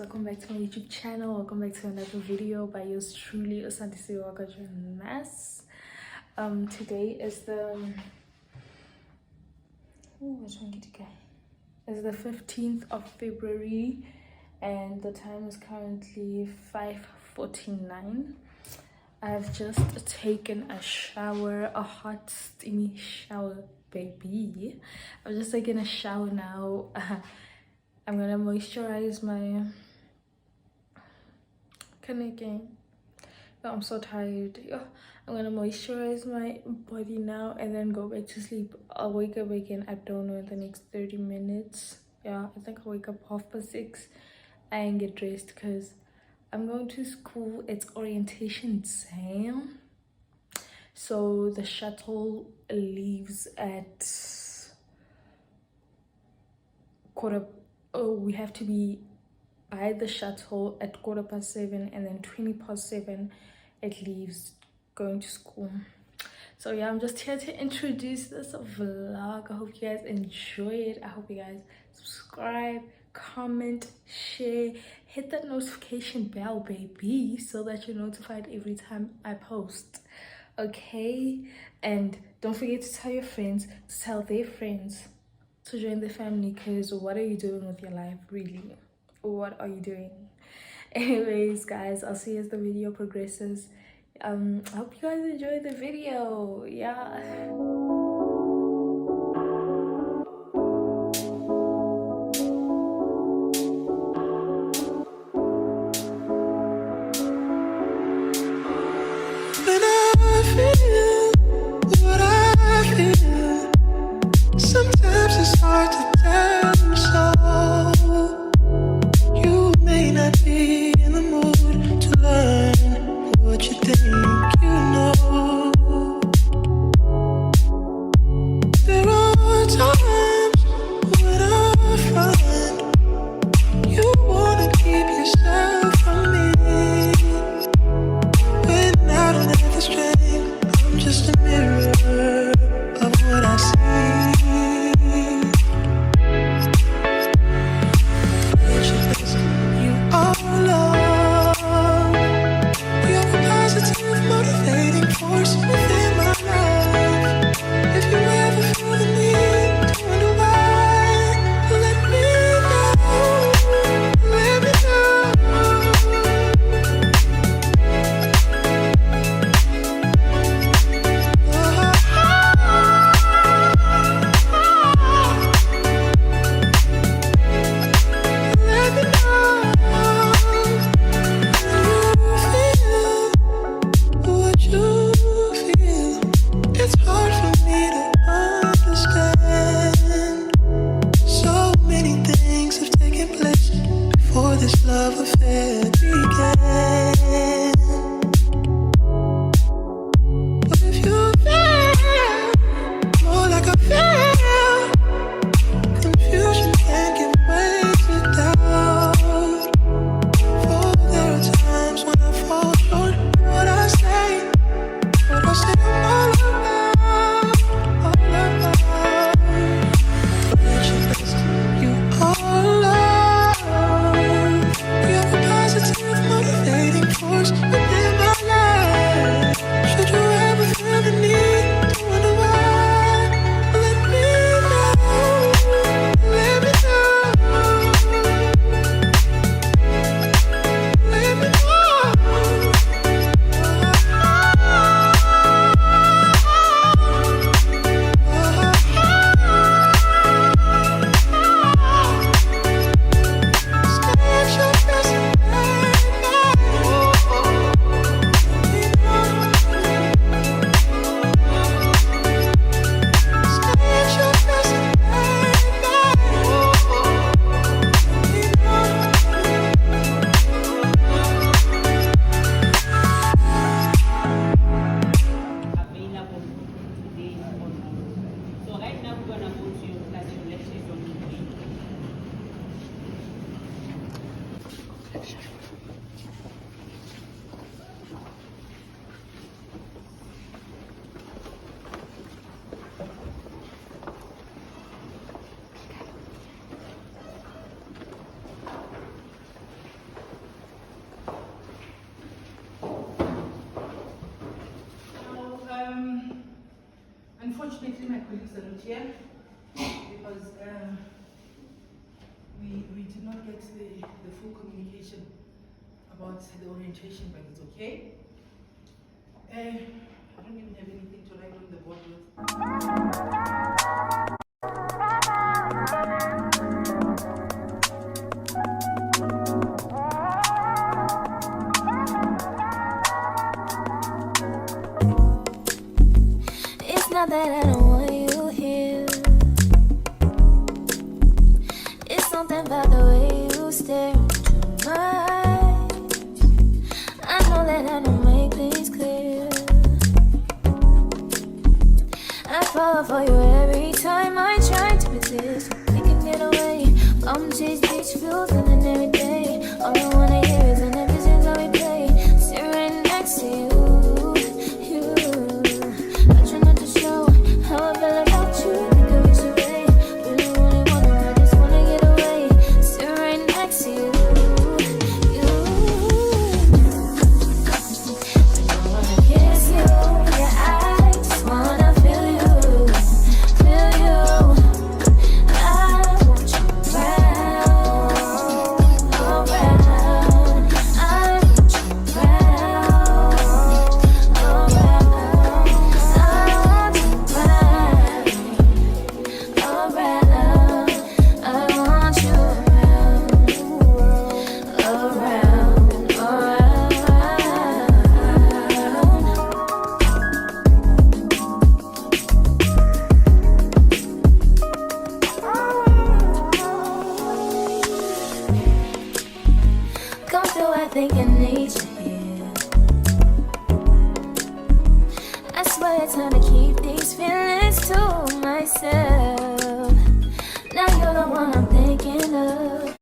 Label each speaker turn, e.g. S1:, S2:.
S1: welcome back to my YouTube channel. Welcome back to another video by yours truly, Osandisi Wagajonas. Today is the it's the 15th of February and the time is currently 5:49. I've just taken a shower, a hot steamy shower, baby. I've just taken a shower now. I'm gonna moisturize my I'm so tired. I'm gonna moisturize my body now and then go back to sleep. I'll wake up again, I don't know, in the next 30 minutes. I think I'll wake up 6:30 and get dressed because I'm going to school. It's orientation time, so the shuttle leaves at we have to be by the shuttle at 7:15, and then 7:20 it leaves going to school. So yeah, I'm just here to introduce this vlog. I hope you guys enjoy it. I hope you guys subscribe, comment, share, hit that notification bell, baby, so that you're notified every time I post. Okay, and don't forget to tell your friends to tell their friends to join the family, because what are you doing with your life, really? What are you doing? Anyways guys, I'll see you as the video progresses. I hope you guys enjoy the video.
S2: When I feel what I feel, sometimes it's hard to tell you so. You may not be in the mood to learn what you think you know. There are times when I find you wanna keep yourself from me. When I don't have the strength, I'm just a mirror of what I see. You are love. You're a positive, motivating force within my life. If you ever feel the need to wonder why, let me know. Let me know. This love affair began. But if you feel more like I feel, confusion can give way to doubt. For there are times when I fall short of what I say I'm all about, You are love. You're a positive, motivating
S3: colleagues are not here because we did not get the full communication about the orientation, but it's okay. I don't even have anything to write on the board with.
S4: It's not that I don't want you here. It's something about the way you stare into my eyes. I know that I don't make things clear. I fall for you every time I try to resist. We can get away. Palm trees, beach views, feeling every day. All I wanna hear is an visions that we play. Sit right next to you. I try not to show how I feel about you. Think I wish away. Really wanna, I just wanna get away. Sit right next to you. I don't wanna kiss you. Yeah, I just wanna feel you. Feel you. I want you around. Around. I want you around. Around. I want you around. I want you around. Come through, I think I need you here. I swear it's time to keep these feelings to myself. Now you're the one I'm thinking of.